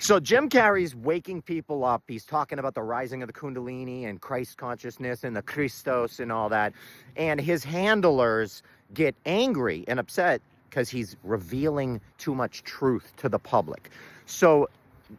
So Jim Carrey's waking people up. He's talking about the rising of the Kundalini and Christ consciousness and the Christos and all that. And his handlers get angry and upset because he's revealing too much truth to the public. So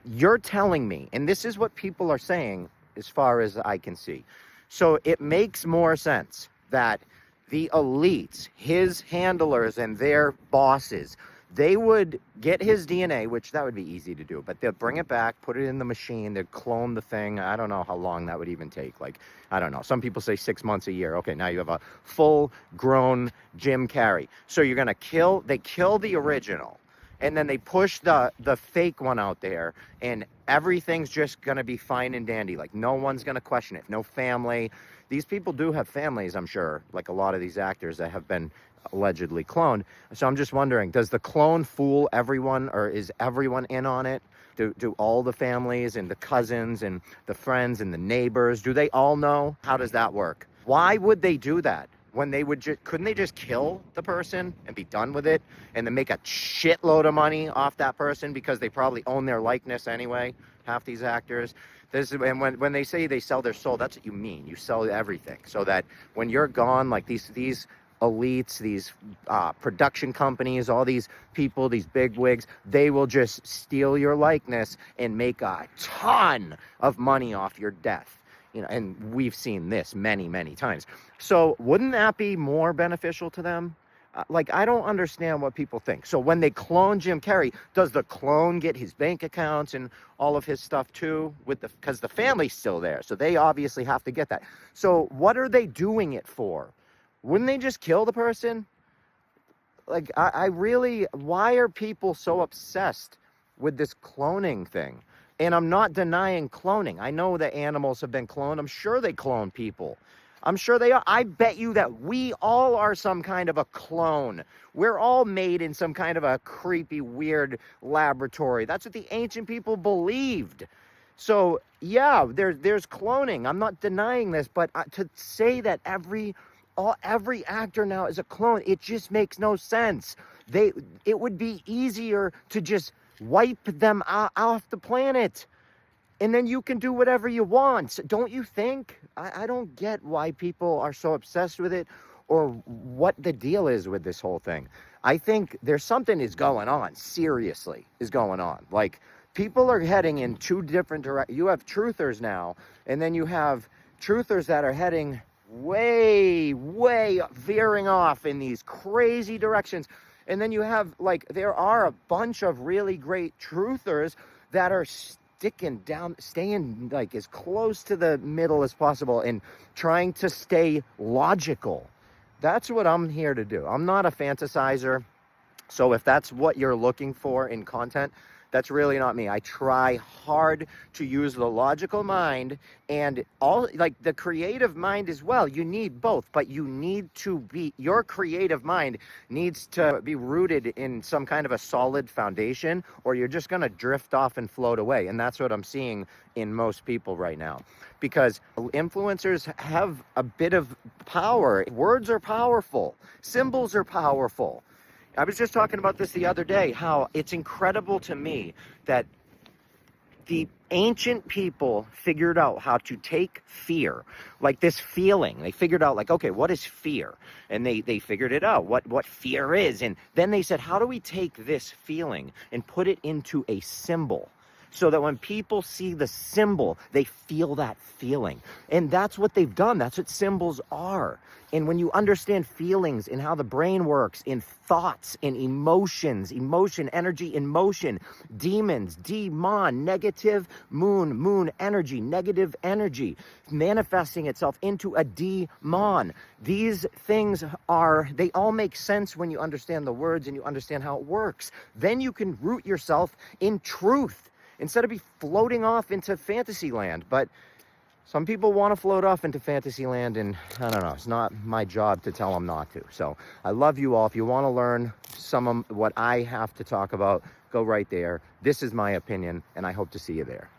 you're telling me, and this is what people are saying as far as I can see. So it makes more sense that the elites, his handlers and their bosses, they would get his DNA, which that would be easy to do, but they'll bring it back, put it in the machine, they'd clone the thing. I don't know how long that would even take. Like, I don't know. Some people say 6 months, a year. Okay, now you have a full-grown Jim Carrey. So you're going to they kill the original, and then they push the fake one out there, and everything's just going to be fine and dandy. Like, no one's going to question it. No family. These people do have families, I'm sure, like a lot of these actors that have been allegedly cloned. So I'm just wondering, does the clone fool everyone, or is everyone in on it? Do all the families and the cousins and the friends and the neighbors, do they all know? How does that work? Why would they do that when they would couldn't they just kill the person and be done with it, and then make a shitload of money off that person because they probably own their likeness anyway, half these actors? And when they say they sell their soul, that's what you mean. You sell everything so that when you're gone, like these elites, these production companies, all these people, these big wigs, they will just steal your likeness and make a ton of money off your death. You know, and we've seen this many, many times. So wouldn't that be more beneficial to them? Like, I don't understand what people think. So when they clone Jim Carrey, does the clone get his bank accounts and all of his stuff too? Because the family's still there, so they obviously have to get that. So what are they doing it for? Wouldn't they just kill the person? Like, I really, why are people so obsessed with this cloning thing? And I'm not denying cloning. I know that animals have been cloned. I'm sure they clone people. I'm sure they are. I bet you that we all are some kind of a clone. We're all made in some kind of a creepy, weird laboratory. That's what the ancient people believed. So, yeah, there's cloning. I'm not denying this, but to say that every actor now is a clone, it just makes no sense. It would be easier to just wipe them off the planet, and then you can do whatever you want. Don't you think? I don't get why people are so obsessed with it, or what the deal is with this whole thing. I think there's something is going on, seriously, is going on. Like, people are heading in two different directions. You have truthers now, and then you have truthers that are heading way veering off in these crazy directions. And then you have, like, there are a bunch of really great truthers that are staying like as close to the middle as possible and trying to stay logical. That's what I'm here to do. I'm not a fantasizer. So if that's what you're looking for in content, that's really not me. I try hard to use the logical mind and all, like, the creative mind as well. You need both, but you need to be, your creative mind needs to be rooted in some kind of a solid foundation, or you're just going to drift off and float away. And that's what I'm seeing in most people right now, because influencers have a bit of power. Words are powerful. Symbols are powerful. I was just talking about this the other day, how it's incredible to me that the ancient people figured out how to take fear, like this feeling. They figured out, like, okay, what is fear? And they figured it out, what fear is. And then they said, how do we take this feeling and put it into a symbol? So that when people see the symbol, they feel that feeling. And that's what they've done. That's what symbols are. And when you understand feelings and how the brain works, in thoughts, in emotions, emotion, energy, in motion, demons, demon, negative, moon, energy, negative energy, manifesting itself into a demon. These things they all make sense when you understand the words and you understand how it works. Then you can root yourself in truth, instead of floating off into fantasy land. But some people want to float off into fantasy land, and I don't know, it's not my job to tell them not to. So I love you all. If you want to learn some of what I have to talk about, go right there. This is my opinion, and I hope to see you there.